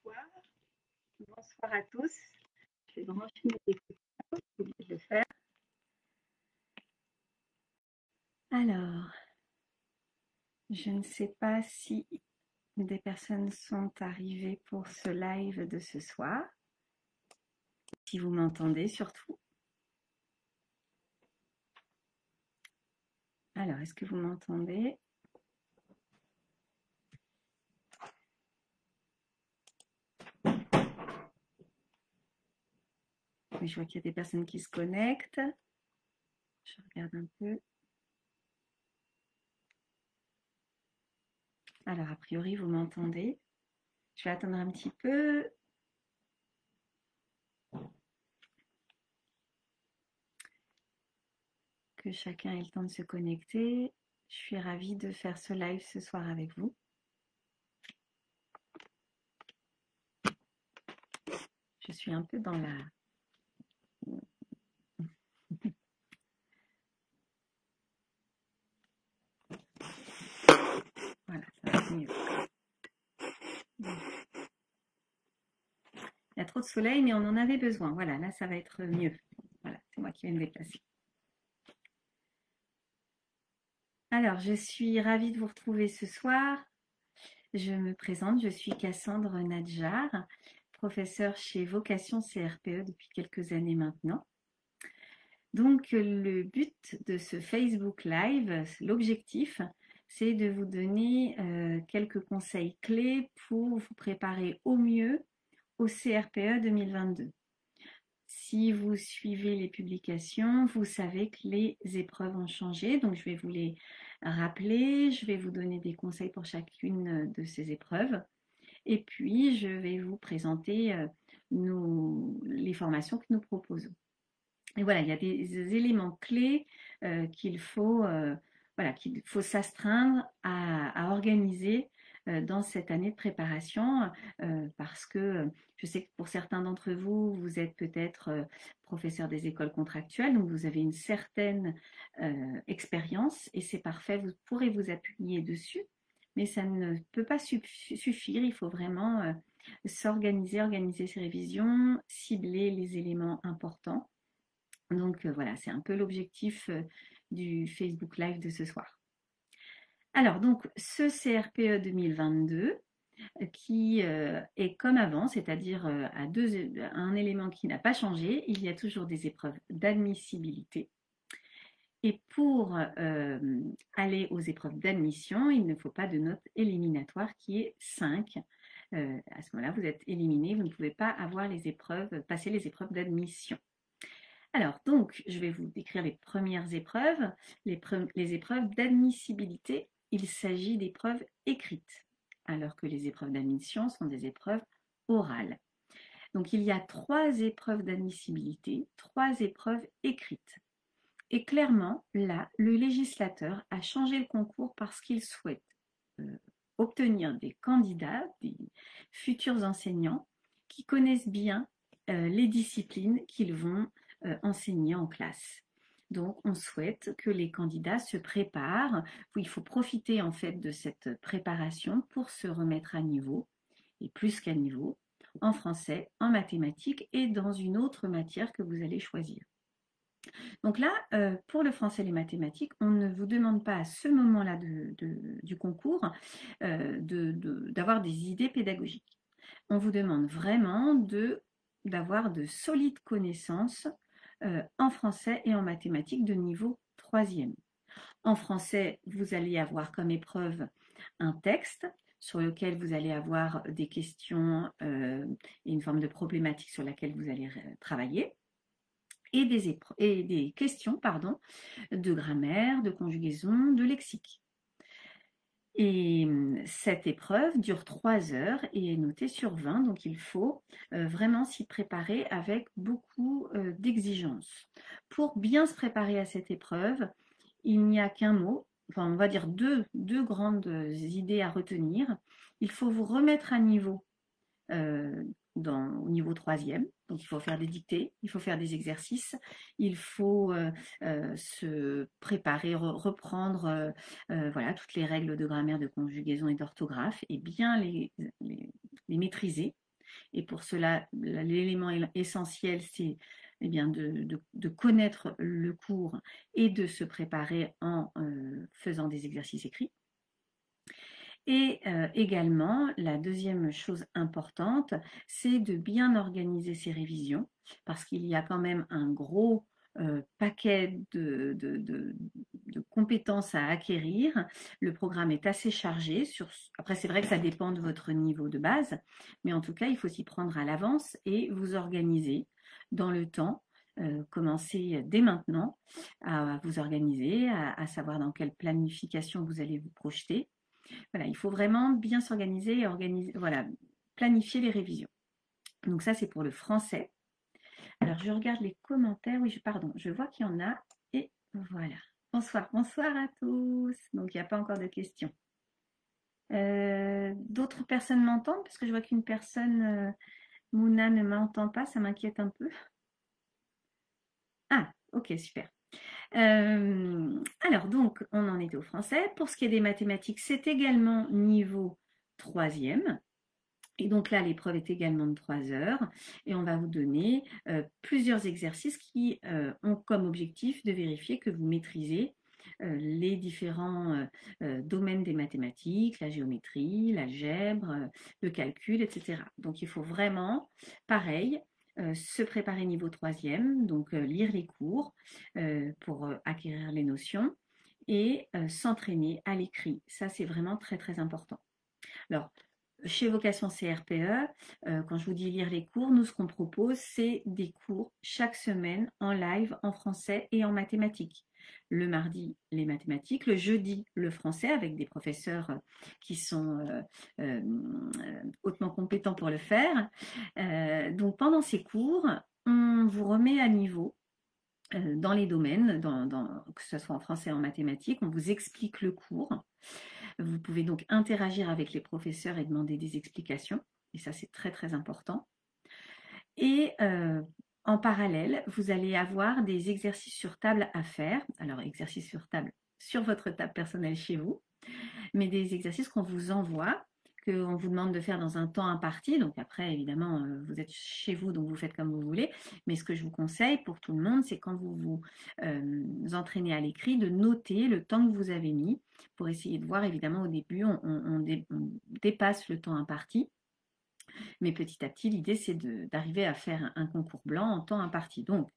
Bonsoir. Bonsoir à tous. Je vais brancher mes écouteurs, j'ai oublié de le faire. Alors, je ne sais pas si des personnes sont arrivées pour ce live de ce soir. Si vous m'entendez surtout. Alors, est-ce que vous m'entendez? Oui, je vois qu'il y a des personnes qui se connectent. Je regarde un peu. Alors, a priori, vous m'entendez. Je vais attendre un petit peu. Que chacun ait le temps de se connecter. Je suis ravie de faire ce live ce soir avec vous. Je suis un peu dans la... Voilà, ça va être mieux. Il y a trop de soleil, mais on en avait besoin. Voilà, là, ça va être mieux. Voilà, c'est moi qui vais me déplacer. Alors, je suis ravie de vous retrouver ce soir. Je me présente, je suis Cassandre Nadjar, professeure chez Vocation CRPE depuis quelques années maintenant. Donc, le but de ce Facebook Live, l'objectif, c'est de vous donner quelques conseils clés pour vous préparer au mieux au CRPE 2022. Si vous suivez les publications, vous savez que les épreuves ont changé, donc je vais vous les rappeler, je vais vous donner des conseils pour chacune de ces épreuves, et puis je vais vous présenter les formations que nous proposons. Et voilà, il y a des éléments clés qu'il faut s'astreindre à organiser dans cette année de préparation parce que je sais que pour certains d'entre vous, vous êtes peut-être professeur des écoles contractuelles, donc vous avez une certaine expérience et c'est parfait, vous pourrez vous appuyer dessus, mais ça ne peut pas suffire, il faut vraiment s'organiser, organiser ses révisions, cibler les éléments importants. Donc voilà, c'est un peu l'objectif du Facebook Live de ce soir. Alors donc ce CRPE 2022 qui est comme avant, c'est-à-dire un élément qui n'a pas changé, il y a toujours des épreuves d'admissibilité. Et pour aller aux épreuves d'admission, il ne faut pas de note éliminatoire qui est 5. À ce moment-là, vous êtes éliminé, vous ne pouvez pas avoir passer les épreuves d'admission. Alors, donc, je vais vous décrire les premières épreuves, les épreuves d'admissibilité. Il s'agit d'épreuves écrites, alors que les épreuves d'admission sont des épreuves orales. Donc, il y a 3 épreuves d'admissibilité, 3 épreuves écrites. Et clairement, là, le législateur a changé le concours parce qu'il souhaite obtenir des candidats, des futurs enseignants qui connaissent bien les disciplines qu'ils vont enseigner en classe. Donc, on souhaite que les candidats se préparent. Il faut profiter en fait de cette préparation pour se remettre à niveau, et plus qu'à niveau, en français, en mathématiques et dans une autre matière que vous allez choisir. Donc là, pour le français et les mathématiques, on ne vous demande pas à ce moment-là du concours d'avoir des idées pédagogiques. On vous demande vraiment d'avoir de solides connaissances en français et en mathématiques de niveau 3e. En français, vous allez avoir comme épreuve un texte sur lequel vous allez avoir des questions et une forme de problématique sur laquelle vous allez travailler. Et des questions de grammaire, de conjugaison, de lexique. Et cette épreuve dure 3 heures et est notée sur 20, donc il faut vraiment s'y préparer avec beaucoup d'exigence. Pour bien se préparer à cette épreuve, il n'y a qu'un mot, enfin on va dire deux grandes idées à retenir. Il faut vous remettre à niveau au niveau 3e. Donc, il faut faire des dictées, il faut faire des exercices, il faut se préparer, reprendre voilà, toutes les règles de grammaire, de conjugaison et d'orthographe et bien les maîtriser Et pour cela, l'élément essentiel, c'est eh bien, de connaître le cours et de se préparer en faisant des exercices écrits. Et également, la deuxième chose importante, c'est de bien organiser ses révisions, parce qu'il y a quand même un gros paquet de compétences à acquérir. Le programme est assez chargé. Après, c'est vrai que ça dépend de votre niveau de base, mais en tout cas, il faut s'y prendre à l'avance et vous organiser dans le temps. Commencer dès maintenant à vous organiser, à savoir dans quelle planification vous allez vous projeter. Voilà, il faut vraiment bien s'organiser et voilà, planifier les révisions. Donc ça, c'est pour le français. Alors, je regarde les commentaires. Oui, pardon, je vois qu'il y en a. Et voilà. Bonsoir, bonsoir à tous. Donc, il n'y a pas encore de questions. D'autres personnes m'entendent? Parce que je vois qu'une personne, Mouna, ne m'entend pas. Ça m'inquiète un peu. Ah, ok, super. Alors, donc, on en était au français. Pour ce qui est des mathématiques, c'est également niveau 3e. Et donc là, l'épreuve est également de 3 heures et on va vous donner plusieurs exercices qui ont comme objectif de vérifier que vous maîtrisez les différents domaines des mathématiques, la géométrie, l'algèbre, le calcul, etc. Donc il faut vraiment, pareil, se préparer niveau 3e, donc lire les cours pour acquérir les notions et s'entraîner à l'écrit. Ça, c'est vraiment très, très important. Alors, chez Vocation CRPE, quand je vous dis lire les cours, nous, ce qu'on propose, c'est des cours chaque semaine en live, en français et en mathématiques. Le mardi, les mathématiques, le jeudi, le français, avec des professeurs qui sont hautement compétents pour le faire. Donc, pendant ces cours, on vous remet à niveau dans les domaines, que ce soit en français ou en mathématiques, on vous explique le cours. Vous pouvez donc interagir avec les professeurs et demander des explications. Et ça, c'est très, très important. Et en parallèle, vous allez avoir des exercices sur table à faire. Alors, exercices sur table, sur votre table personnelle chez vous, mais des exercices qu'on vous envoie, qu'on vous demande de faire dans un temps imparti. Donc après, évidemment, vous êtes chez vous, donc vous faites comme vous voulez. Mais ce que je vous conseille pour tout le monde, c'est quand vous vous entraînez à l'écrit, de noter le temps que vous avez mis pour essayer de voir. Évidemment, au début, on dépasse le temps imparti. Mais petit à petit, l'idée, c'est d'arriver à faire un concours blanc en temps imparti. Donc,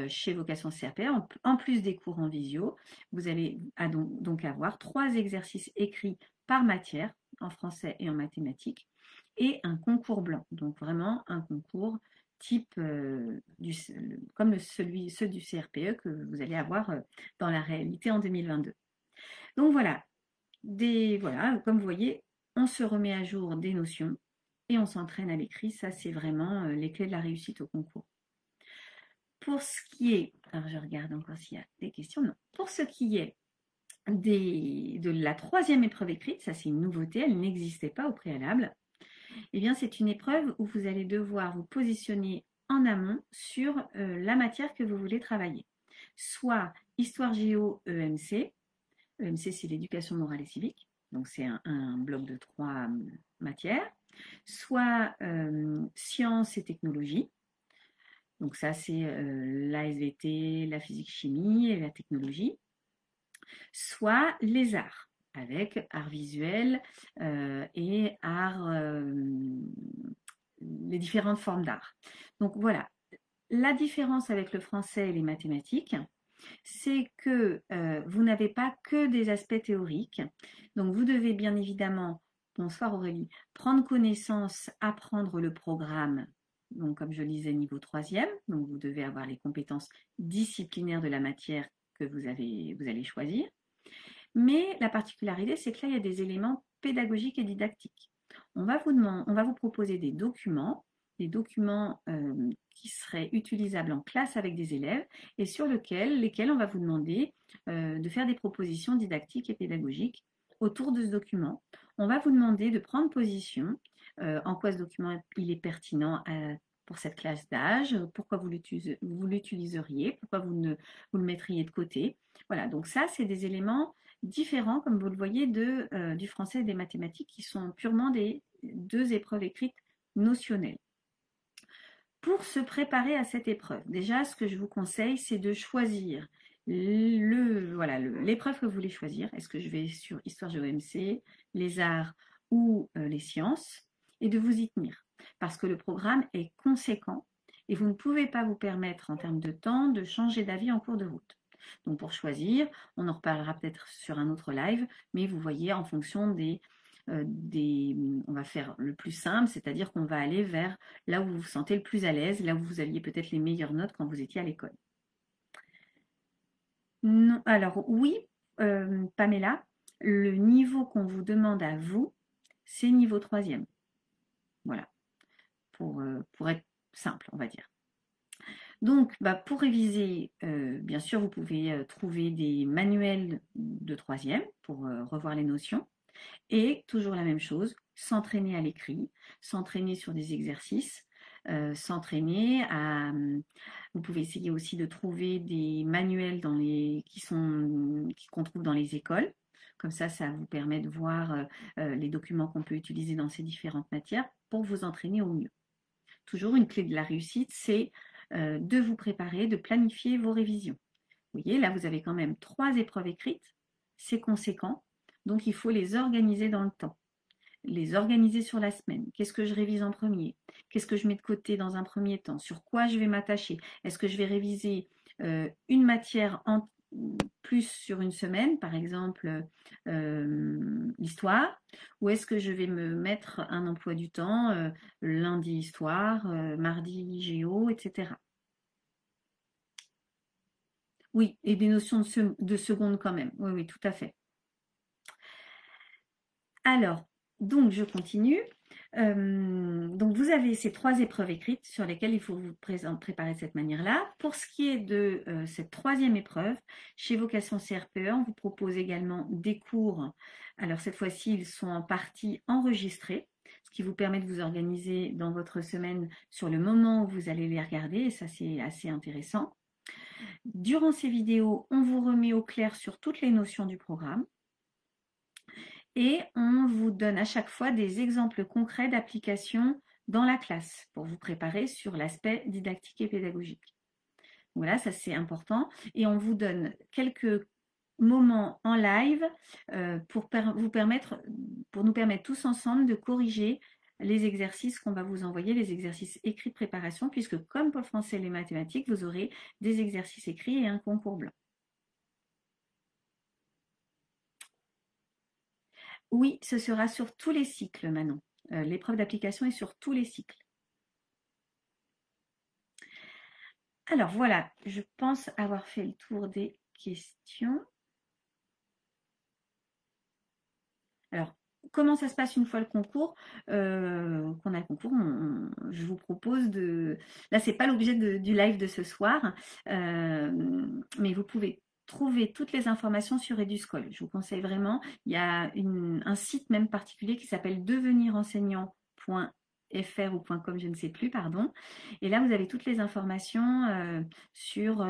chez Vocation CRP, en plus des cours en visio, vous allez donc avoir 3 exercices écrits par matière, en français et en mathématiques, et un concours blanc. Donc, vraiment un concours type comme ceux du CRPE que vous allez avoir dans la réalité en 2022. Donc, voilà, comme vous voyez, on se remet à jour des notions et on s'entraîne à l'écrit. Ça, c'est vraiment les clés de la réussite au concours. Pour ce qui est, alors je regarde encore s'il y a des questions. Non. Pour ce qui est de la 3e épreuve écrite, ça c'est une nouveauté, elle n'existait pas au préalable. Eh bien, c'est une épreuve où vous allez devoir vous positionner en amont sur la matière que vous voulez travailler. Soit Histoire Géo EMC. EMC, c'est l'éducation morale et civique. Donc, c'est un bloc de 3 matières. Soit sciences et technologies. Donc ça, c'est la SVT, la physique-chimie et la technologie. Soit les arts, avec art visuel et les différentes formes d'art. Donc voilà, la différence avec le français et les mathématiques, c'est que vous n'avez pas que des aspects théoriques. Donc vous devez bien évidemment, bonsoir Aurélie, prendre connaissance, apprendre le programme. Donc comme je disais, niveau 3e, donc vous devez avoir les compétences disciplinaires de la matière que vous allez choisir. Mais la particularité, c'est que là, il y a des éléments pédagogiques et didactiques. On va vous proposer des documents qui seraient utilisables en classe avec des élèves et sur lesquels on va vous demander de faire des propositions didactiques et pédagogiques autour de ce document. On va vous demander de prendre position, en quoi ce document il est pertinent pour cette classe d'âge, pourquoi vous l'utiliseriez, pourquoi vous le mettriez de côté. Voilà, donc ça, c'est des éléments différents, comme vous le voyez, du français et des mathématiques, qui sont purement des 2 épreuves écrites notionnelle. Pour se préparer à cette épreuve, déjà, ce que je vous conseille, c'est de choisir l'épreuve que vous voulez choisir. Est-ce que je vais sur Histoire GEMC, les arts ou les sciences, et de vous y tenir. Parce que le programme est conséquent et vous ne pouvez pas vous permettre, en termes de temps, de changer d'avis en cours de route. Donc pour choisir, on en reparlera peut-être sur un autre live, mais vous voyez, en fonction on va faire le plus simple, c'est-à-dire qu'on va aller vers là où vous vous sentez le plus à l'aise, là où vous aviez peut-être les meilleures notes quand vous étiez à l'école. Non, alors oui, Pamela, le niveau qu'on vous demande à vous, c'est niveau 3e. Voilà, pour être simple, on va dire. Donc, pour réviser, bien sûr, vous pouvez trouver des manuels de 3e pour revoir les notions. Et toujours la même chose, s'entraîner à l'écrit, s'entraîner sur des exercices, s'entraîner à... Vous pouvez essayer aussi de trouver des manuels qu'on trouve dans les écoles. Comme ça vous permet de voir les documents qu'on peut utiliser dans ces différentes matières pour vous entraîner au mieux. Toujours une clé de la réussite, c'est de vous préparer, de planifier vos révisions. Vous voyez, là, vous avez quand même 3 épreuves écrites, c'est conséquent, donc il faut les organiser dans le temps, les organiser sur la semaine. Qu'est-ce que je révise en premier? Qu'est-ce que je mets de côté dans un premier temps? Sur quoi je vais m'attacher? Est-ce que je vais réviser une matière en plus sur une semaine, par exemple l'histoire, ou est-ce que je vais me mettre un emploi du temps, lundi histoire, mardi géo, etc. Oui, et des notions de seconde quand même. Oui, oui, tout à fait. Alors, donc je continue. Donc vous avez ces 3 épreuves écrites sur lesquelles il faut vous préparer de cette manière-là. Pour ce qui est de cette 3e épreuve, chez Vocation CRPE, on vous propose également des cours. Alors cette fois-ci, ils sont en partie enregistrés, ce qui vous permet de vous organiser dans votre semaine sur le moment où vous allez les regarder, et ça c'est assez intéressant. Durant ces vidéos, on vous remet au clair sur toutes les notions du programme. Et on vous donne à chaque fois des exemples concrets d'application dans la classe pour vous préparer sur l'aspect didactique et pédagogique. Voilà, ça c'est important. Et on vous donne quelques moments en live pour nous permettre tous ensemble de corriger les exercices qu'on va vous envoyer, les exercices écrits de préparation, puisque comme pour le français et les mathématiques, vous aurez des exercices écrits et un concours blanc. Oui, ce sera sur tous les cycles, Manon. L'épreuve d'application est sur tous les cycles. Alors voilà, je pense avoir fait le tour des questions. Alors, comment ça se passe une fois le concours? Qu'on a le concours, je vous propose de... Là, c'est pas l'objet du live de ce soir, mais vous pouvez trouver toutes les informations sur Eduscol. Je vous conseille vraiment. Il y a un site même particulier qui s'appelle devenirenseignant.fr ou .com, je ne sais plus, pardon. Et là, vous avez toutes les informations sur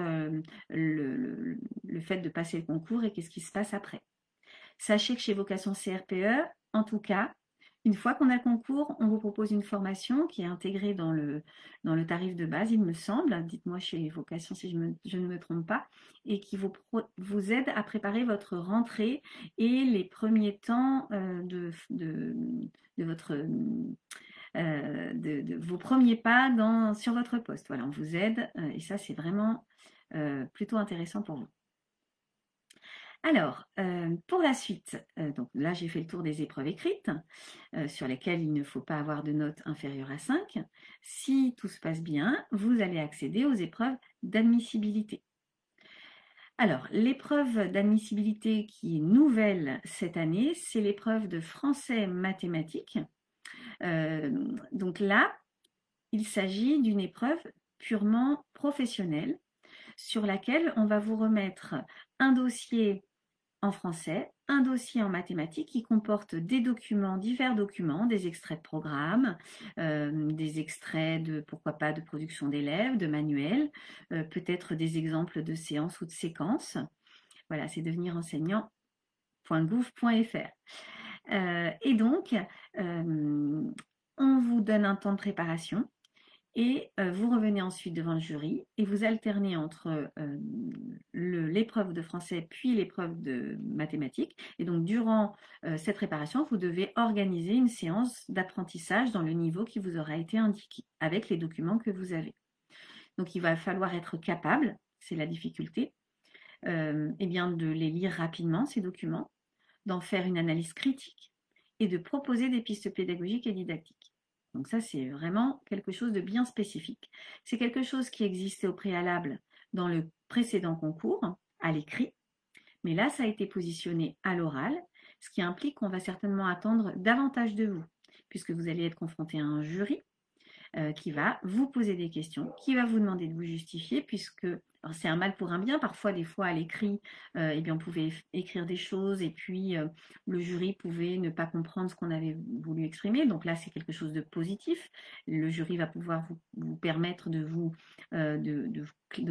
le fait de passer le concours et qu'est-ce qui se passe après. Sachez que chez Vocation CRPE, en tout cas, une fois qu'on a le concours, on vous propose une formation qui est intégrée dans le tarif de base, il me semble. Dites-moi chez Vocation si je ne me trompe pas, et qui vous aide à préparer votre rentrée et les premiers temps de vos premiers pas sur votre poste. Voilà, on vous aide et ça, c'est vraiment plutôt intéressant pour vous. Alors, pour la suite, donc là j'ai fait le tour des épreuves écrites sur lesquelles il ne faut pas avoir de notes inférieures à 5. Si tout se passe bien, vous allez accéder aux épreuves d'admissibilité. Alors, l'épreuve d'admissibilité qui est nouvelle cette année, c'est l'épreuve de français mathématiques. Donc là, il s'agit d'une épreuve purement professionnelle sur laquelle on va vous remettre un dossier en français, un dossier en mathématiques qui comporte divers documents, des extraits de programmes, des extraits de, pourquoi pas, de production d'élèves, de manuels, peut-être des exemples de séances ou de séquences. Voilà, c'est devenirenseignant.gouv.fr. Et donc, On vous donne un temps de préparation et vous revenez ensuite devant le jury et vous alternez entre l'épreuve de français puis l'épreuve de mathématiques. Et donc, durant cette préparation, vous devez organiser une séance d'apprentissage dans le niveau qui vous aura été indiqué avec les documents que vous avez. Donc, il va falloir être capable, c'est la difficulté, eh bien, de les lire rapidement, ces documents, d'en faire une analyse critique et de proposer des pistes pédagogiques et didactiques. Donc ça, c'est vraiment quelque chose de bien spécifique. C'est quelque chose qui existait au préalable dans le précédent concours, à l'écrit, mais là, ça a été positionné à l'oral, ce qui implique qu'on va certainement attendre davantage de vous, puisque vous allez être confronté à un jury qui va vous poser des questions, qui va vous demander de vous justifier, puisque c'est un mal pour un bien. Parfois, des fois, à l'écrit, eh bien, on pouvait écrire des choses et puis le jury pouvait ne pas comprendre ce qu'on avait voulu exprimer. Donc là, c'est quelque chose de positif. Le jury va pouvoir vous permettre de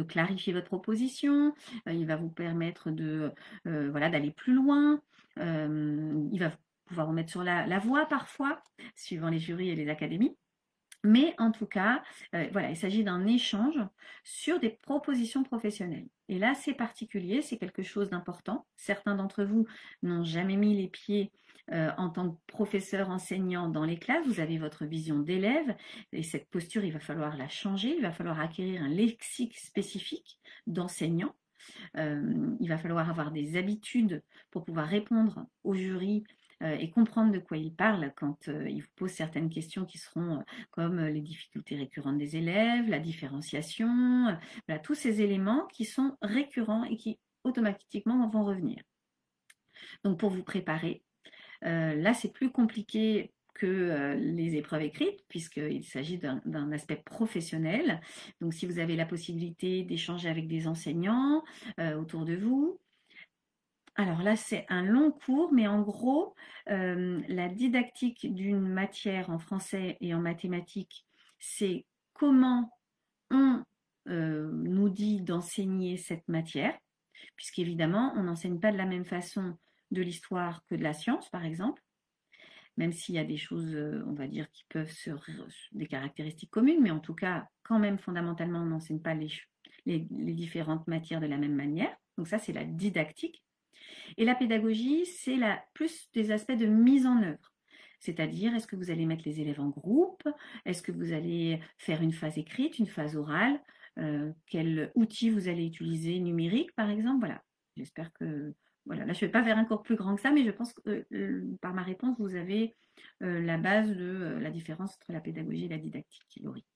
clarifier votre proposition. Il va vous permettre voilà, d'aller plus loin. Il va pouvoir vous mettre sur la voie parfois, suivant les jurys et les académies. Mais en tout cas, voilà, il s'agit d'un échange sur des propositions professionnelles. Et là, c'est particulier, c'est quelque chose d'important. Certains d'entre vous n'ont jamais mis les pieds en tant que professeur enseignant dans les classes. Vous avez votre vision d'élève et cette posture, il va falloir la changer. Il va falloir acquérir un lexique spécifique d'enseignant. Il va falloir avoir des habitudes pour pouvoir répondre au jury et comprendre de quoi il parle quand il vous pose certaines questions qui seront comme les difficultés récurrentes des élèves, la différenciation, voilà, tous ces éléments qui sont récurrents et qui automatiquement vont revenir. Donc pour vous préparer, là c'est plus compliqué que les épreuves écrites, puisqu'il s'agit d'un aspect professionnel. Donc si vous avez la possibilité d'échanger avec des enseignants autour de vous, alors là, c'est un long cours, mais en gros, la didactique d'une matière en français et en mathématiques, c'est comment on nous dit d'enseigner cette matière, puisqu'évidemment, on n'enseigne pas de la même façon de l'histoire que de la science, par exemple, même s'il y a des choses, on va dire, qui peuvent des caractéristiques communes, mais en tout cas, quand même, fondamentalement, on n'enseigne pas les différentes matières de la même manière. Donc ça, c'est la didactique. Et la pédagogie, c'est plus des aspects de mise en œuvre. C'est-à-dire, est-ce que vous allez mettre les élèves en groupe? Est-ce que vous allez faire une phase écrite, une phase orale? Quel outil vous allez utiliser numérique, par exemple? Voilà. J'espère que... Voilà, là, je ne vais pas vers un cours plus grand que ça, mais je pense que par ma réponse, vous avez la base de la différence entre la pédagogie et la didactique, Laurie.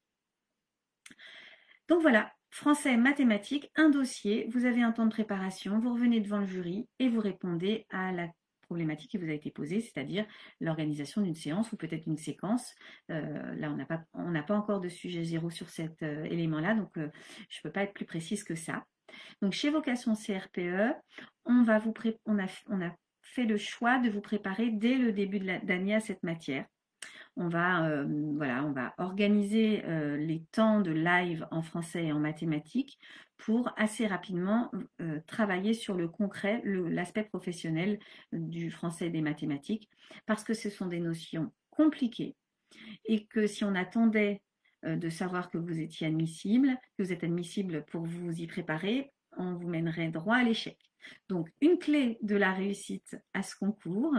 Donc voilà, français, mathématiques, un dossier, vous avez un temps de préparation, vous revenez devant le jury et vous répondez à la problématique qui vous a été posée, c'est-à-dire l'organisation d'une séance ou peut-être une séquence. Là, on n'a pas encore de sujet zéro sur cet élément-là, donc je ne peux pas être plus précise que ça. Donc chez Vocation CRPE, on a fait le choix de vous préparer dès le début de l'année à cette matière. On va organiser les temps de live en français et en mathématiques pour assez rapidement travailler sur le concret, l'aspect professionnel du français et des mathématiques, parce que ce sont des notions compliquées et que si on attendait de savoir que vous étiez admissible, que vous êtes admissible pour vous y préparer, on vous mènerait droit à l'échec. Donc, une clé de la réussite à ce concours,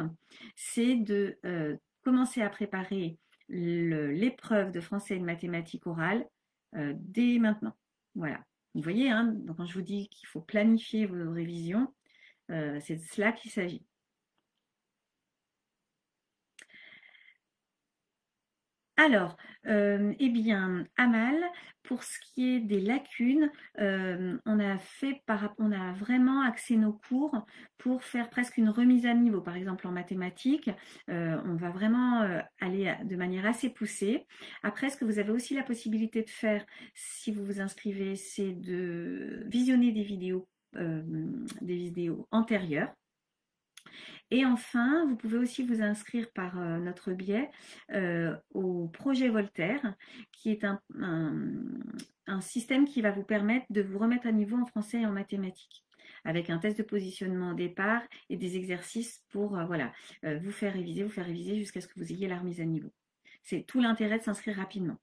c'est de commencer à préparer l'épreuve de français et de mathématiques orales dès maintenant. Voilà. Vous voyez, hein, donc quand je vous dis qu'il faut planifier vos révisions, c'est de cela qu'il s'agit. Alors, eh bien, Amal, pour ce qui est des lacunes, on a vraiment axé nos cours pour faire presque une remise à niveau. Par exemple, en mathématiques, on va vraiment aller de manière assez poussée. Après, ce que vous avez aussi la possibilité de faire, si vous vous inscrivez, c'est de visionner des vidéos antérieures. Et enfin, vous pouvez aussi vous inscrire par notre biais au projet Voltaire, qui est un système qui va vous permettre de vous remettre à niveau en français et en mathématiques, avec un test de positionnement au départ et des exercices pour vous faire réviser jusqu'à ce que vous ayez la remise à niveau. C'est tout l'intérêt de s'inscrire rapidement.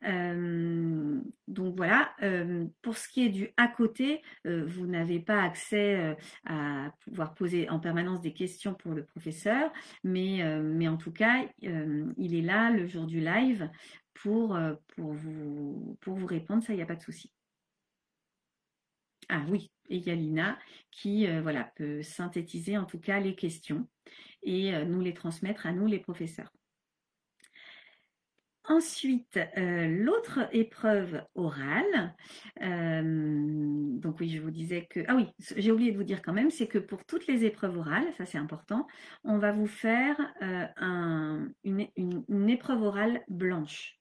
Donc voilà, pour ce qui est du à côté, vous n'avez pas accès à pouvoir poser en permanence des questions pour le professeur, mais en tout cas, il est là le jour du live pour vous répondre, ça, il n'y a pas de souci. Ah oui, et il y a Lina qui voilà, peut synthétiser en tout cas les questions et nous les transmettre à nous les professeurs. Ensuite, l'autre épreuve orale, donc oui, je vous disais que... Ah oui, j'ai oublié de vous dire quand même, c'est que pour toutes les épreuves orales, ça c'est important, on va vous faire une épreuve orale blanche.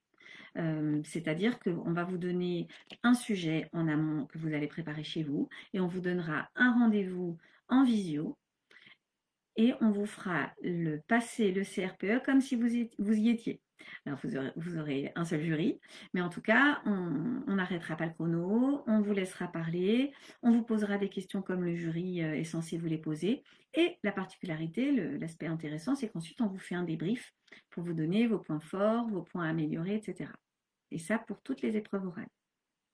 C'est-à-dire qu'on va vous donner un sujet en amont que vous allez préparer chez vous et on vous donnera un rendez-vous en visio et on vous fera passer le CRPE comme si vous y étiez. Alors vous aurez un seul jury, mais en tout cas, on n'arrêtera pas le chrono, on vous laissera parler, on vous posera des questions comme le jury est censé vous les poser. Et la particularité, l'aspect intéressant, c'est qu'ensuite on vous fait un débrief pour vous donner vos points forts, vos points à améliorer, etc. Et ça pour toutes les épreuves orales.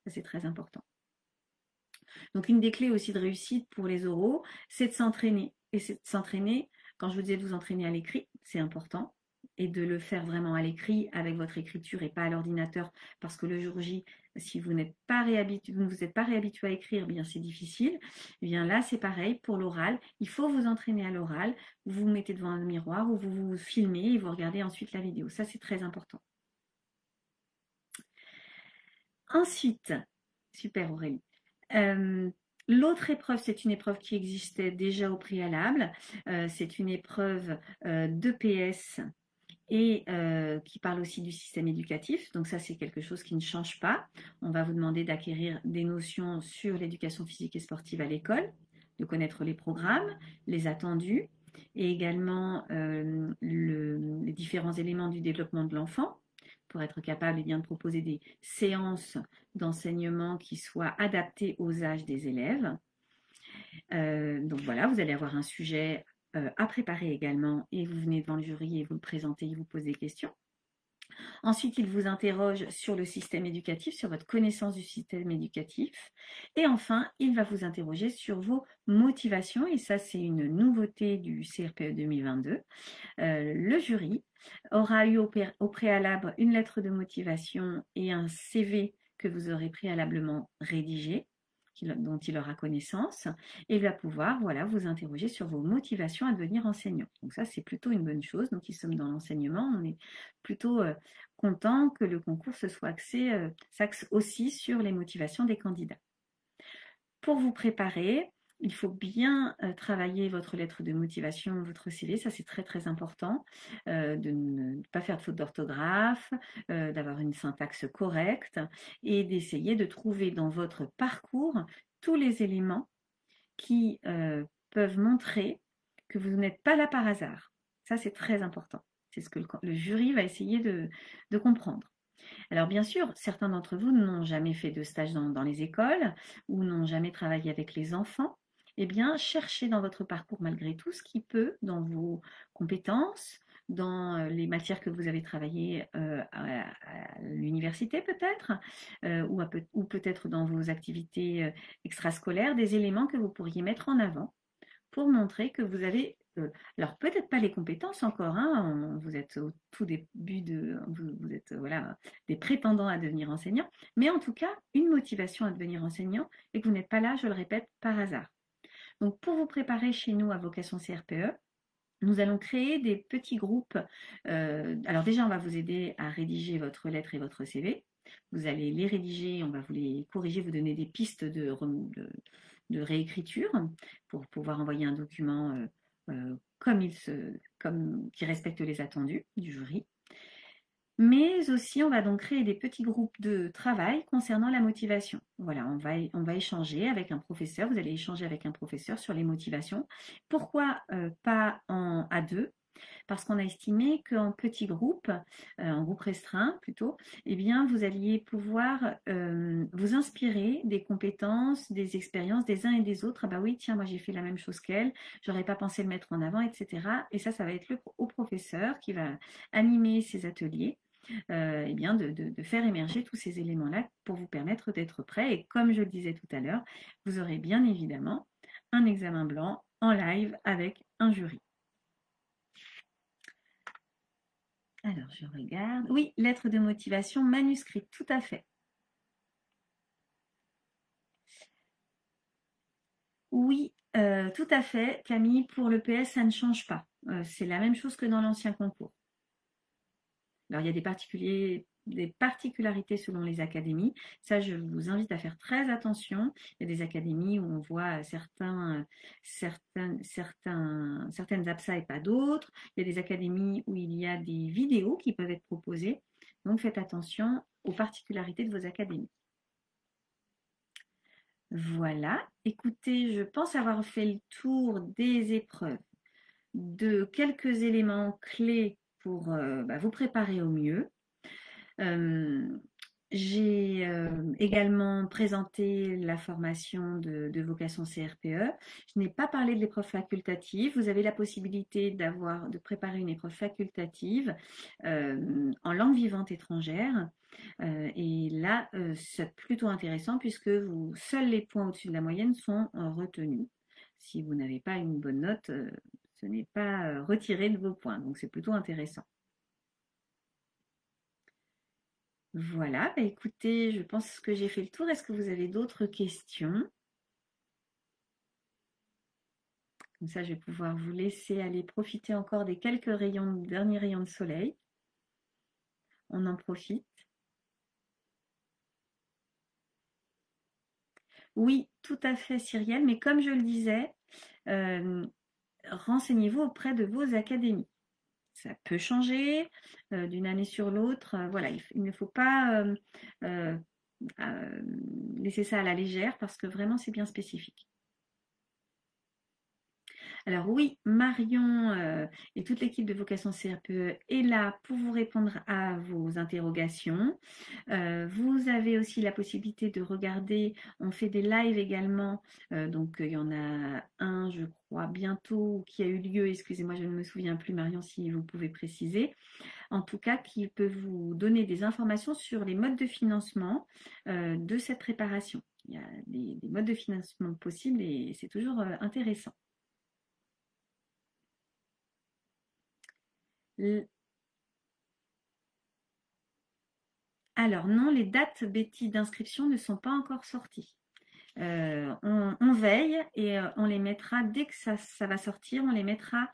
Ça, c'est très important. Donc, une des clés aussi de réussite pour les oraux, c'est de s'entraîner. Et c'est de s'entraîner, quand je vous disais de vous entraîner à l'écrit, c'est important. Et de le faire vraiment à l'écrit avec votre écriture et pas à l'ordinateur. Parce que le jour J, si vous n'êtes pas réhabitué, vous ne vous êtes pas réhabitué à écrire, bien c'est difficile. Et bien là, c'est pareil pour l'oral. Il faut vous entraîner à l'oral. Vous vous mettez devant un miroir ou vous vous filmez et vous regardez ensuite la vidéo. Ça, c'est très important. Ensuite, super Aurélie. L'autre épreuve, c'est une épreuve qui existait déjà au préalable. C'est une épreuve d'EPS et qui parle aussi du système éducatif. Donc ça, c'est quelque chose qui ne change pas. On va vous demander d'acquérir des notions sur l'éducation physique et sportive à l'école, de connaître les programmes, les attendus, et également les différents éléments du développement de l'enfant pour être capable de proposer des séances d'enseignement qui soient adaptées aux âges des élèves. Donc voilà, vous allez avoir un sujet à préparer également et vous venez devant le jury et vous le présentez, il vous pose des questions. Ensuite, il vous interroge sur le système éducatif, sur votre connaissance du système éducatif. Et enfin, il va vous interroger sur vos motivations. Et ça, c'est une nouveauté du CRPE 2022. Le jury aura eu au préalable une lettre de motivation et un CV que vous aurez préalablement rédigé, dont il aura connaissance, et il va pouvoir vous interroger sur vos motivations à devenir enseignant. Donc ça, c'est plutôt une bonne chose. Donc, ils sommes dans l'enseignement. On est plutôt content que le concours s'axe aussi sur les motivations des candidats. Pour vous préparer, il faut bien travailler votre lettre de motivation, votre CV, ça c'est très très important, de ne pas faire de faute d'orthographe, d'avoir une syntaxe correcte et d'essayer de trouver dans votre parcours tous les éléments qui peuvent montrer que vous n'êtes pas là par hasard. Ça c'est très important. C'est ce que le jury va essayer de comprendre. Alors bien sûr, certains d'entre vous n'ont jamais fait de stage dans les écoles ou n'ont jamais travaillé avec les enfants. Eh bien, cherchez dans votre parcours malgré tout ce qui peut, dans vos compétences, dans les matières que vous avez travaillées à l'université peut-être, ou peut-être dans vos activités extrascolaires, des éléments que vous pourriez mettre en avant pour montrer que vous avez, alors peut-être pas les compétences encore, hein, vous êtes au tout début vous êtes des prétendants à devenir enseignant, mais en tout cas une motivation à devenir enseignant et que vous n'êtes pas là, je le répète, par hasard. Donc pour vous préparer chez nous à vocation CRPE, nous allons créer des petits groupes. Alors déjà, on va vous aider à rédiger votre lettre et votre CV. Vous allez les rédiger, on va vous les corriger, vous donner des pistes de réécriture pour pouvoir envoyer un document qui respecte les attendus du jury. Mais aussi, on va donc créer des petits groupes de travail concernant la motivation. Voilà, on va échanger avec un professeur, vous allez échanger avec un professeur sur les motivations. Pourquoi pas à deux? Parce qu'on a estimé qu'en petit groupe, en groupe restreint plutôt, eh bien, vous alliez pouvoir vous inspirer des compétences, des expériences des uns et des autres. Ah bah oui, tiens, moi j'ai fait la même chose qu'elle, j'aurais pas pensé le mettre en avant, etc. Et ça va être au professeur qui va animer ces ateliers, eh bien de faire émerger tous ces éléments-là pour vous permettre d'être prêt. Et comme je le disais tout à l'heure, vous aurez bien évidemment un examen blanc en live avec un jury. Alors, je regarde. Oui, lettre de motivation manuscrite, tout à fait. Oui, tout à fait, Camille. Pour le PS, ça ne change pas. C'est la même chose que dans l'ancien concours. Alors, il y a des particularités selon les académies. Ça, je vous invite à faire très attention. Il y a des académies où on voit certaines APSA et pas d'autres. Il y a des académies où il y a des vidéos qui peuvent être proposées. Donc, faites attention aux particularités de vos académies. Voilà, écoutez, je pense avoir fait le tour des épreuves, de quelques éléments clés pour vous préparer au mieux. J'ai également présenté la formation de vocation CRPE. Je n'ai pas parlé de l'épreuve facultative. Vous avez la possibilité de préparer une épreuve facultative en langue vivante étrangère. Et là, c'est plutôt intéressant puisque seuls les points au-dessus de la moyenne sont retenus. Si vous n'avez pas une bonne note, ce n'est pas retiré de vos points. Donc, c'est plutôt intéressant. Voilà, bah écoutez, je pense que j'ai fait le tour. Est-ce que vous avez d'autres questions? Comme ça, je vais pouvoir vous laisser aller profiter encore des quelques derniers rayons de soleil. On en profite. Oui, tout à fait, Cyrielle, mais comme je le disais, renseignez-vous auprès de vos académies. Ça peut changer d'une année sur l'autre. Voilà, il ne faut pas laisser ça à la légère parce que vraiment, c'est bien spécifique. Alors oui, Marion et toute l'équipe de Vocation CRPE est là pour vous répondre à vos interrogations. Vous avez aussi la possibilité de regarder, on fait des lives également, donc il y en a un, je crois, bientôt qui a eu lieu, excusez-moi, je ne me souviens plus Marion, si vous pouvez préciser, en tout cas qui peut vous donner des informations sur les modes de financement de cette préparation. Il y a des modes de financement possibles et c'est toujours intéressant. Alors non, les dates, Betty, d'inscription ne sont pas encore sorties. On veille et on les mettra, dès que ça va sortir, on les mettra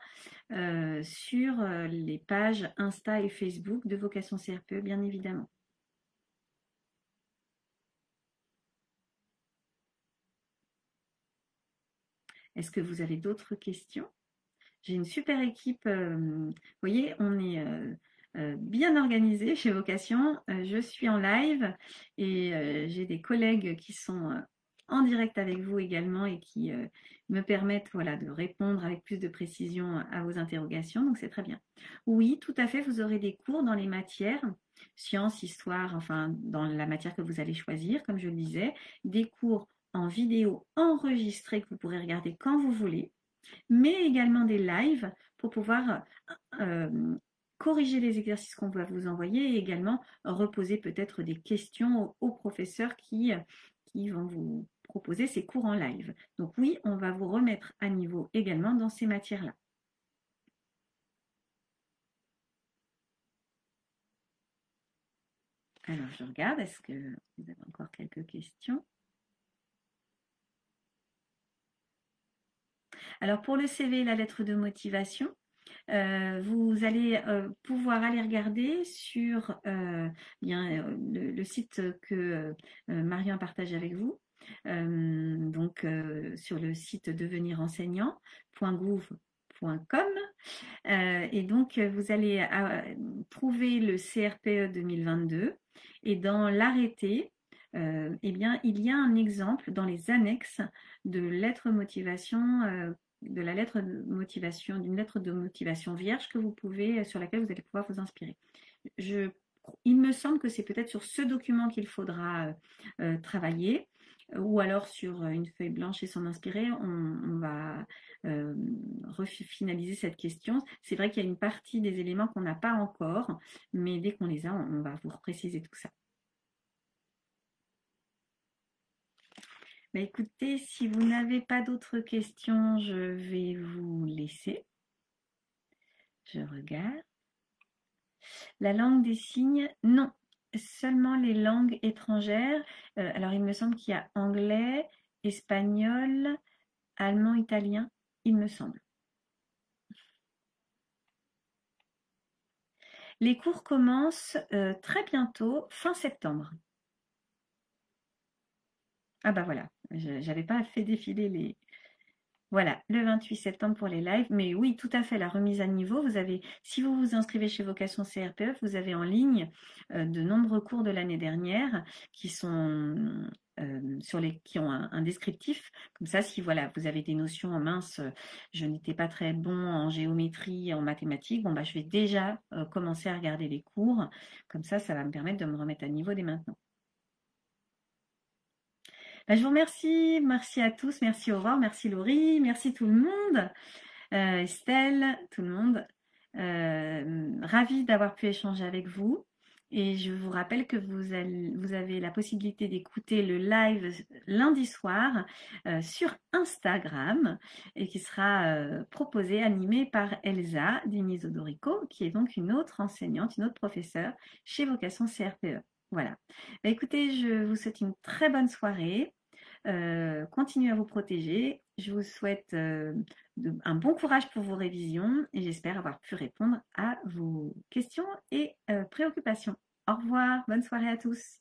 sur les pages Insta et Facebook de Vocation CRPE, bien évidemment. Est-ce que vous avez d'autres questions? J'ai une super équipe. Vous voyez, on est bien organisé chez Vocation. Je suis en live et j'ai des collègues qui sont en direct avec vous également et qui me permettent voilà, de répondre avec plus de précision à vos interrogations. Donc, c'est très bien. Oui, tout à fait. Vous aurez des cours dans les matières sciences, histoire, enfin, dans la matière que vous allez choisir, comme je le disais, des cours en vidéo enregistrés que vous pourrez regarder quand vous voulez, mais également des lives pour pouvoir corriger les exercices qu'on va vous envoyer et également reposer peut-être des questions aux professeurs qui vont vous proposer ces cours en live. Donc oui, on va vous remettre à niveau également dans ces matières-là. Alors je regarde, est-ce que vous avez encore quelques questions? Alors pour le CV, la lettre de motivation, vous allez pouvoir aller regarder sur le site que Marion partage avec vous, donc sur le site devenirenseignant.gouv.com et donc vous allez trouver le CRPE 2022 et dans l'arrêté, eh bien, il y a un exemple dans les annexes de lettre motivation de la lettre de motivation, d'une lettre de motivation vierge que vous pouvez, sur laquelle vous allez pouvoir vous inspirer. Je il me semble que c'est peut-être sur ce document qu'il faudra travailler, ou alors sur une feuille blanche et s'en inspirer, on va finaliser cette question. C'est vrai qu'il y a une partie des éléments qu'on n'a pas encore, mais dès qu'on les a, on va vous repréciser tout ça. Bah, écoutez, si vous n'avez pas d'autres questions, je vais vous laisser. Je regarde. La langue des signes, non. Seulement les langues étrangères. Alors, il me semble qu'il y a anglais, espagnol, allemand, italien, il me semble. Les cours commencent très bientôt, fin septembre. Ah bah voilà, j'avais pas fait défiler les... Voilà, le 28 septembre pour les lives. Mais oui, tout à fait, la remise à niveau. Vous avez, si vous vous inscrivez chez Vocation CRPF, vous avez en ligne de nombreux cours de l'année dernière qui sont qui ont un descriptif. Comme ça, si voilà, vous avez des notions en mince, je n'étais pas très bon en géométrie, en mathématiques, bon bah je vais déjà commencer à regarder les cours. Comme ça va me permettre de me remettre à niveau dès maintenant. Bah, je vous remercie, merci à tous, merci Aurore, merci Laurie, merci tout le monde. Estelle, tout le monde. Ravie d'avoir pu échanger avec vous. Et je vous rappelle que vous avez la possibilité d'écouter le live lundi soir sur Instagram et qui sera proposé, animé par Elsa Diniz Odorico, qui est donc une autre enseignante, une autre professeure chez Vocation CRPE. Voilà. Bah, écoutez, je vous souhaite une très bonne soirée. Continuez à vous protéger. Je vous souhaite un bon courage pour vos révisions et j'espère avoir pu répondre à vos questions et préoccupations. Au revoir, bonne soirée à tous.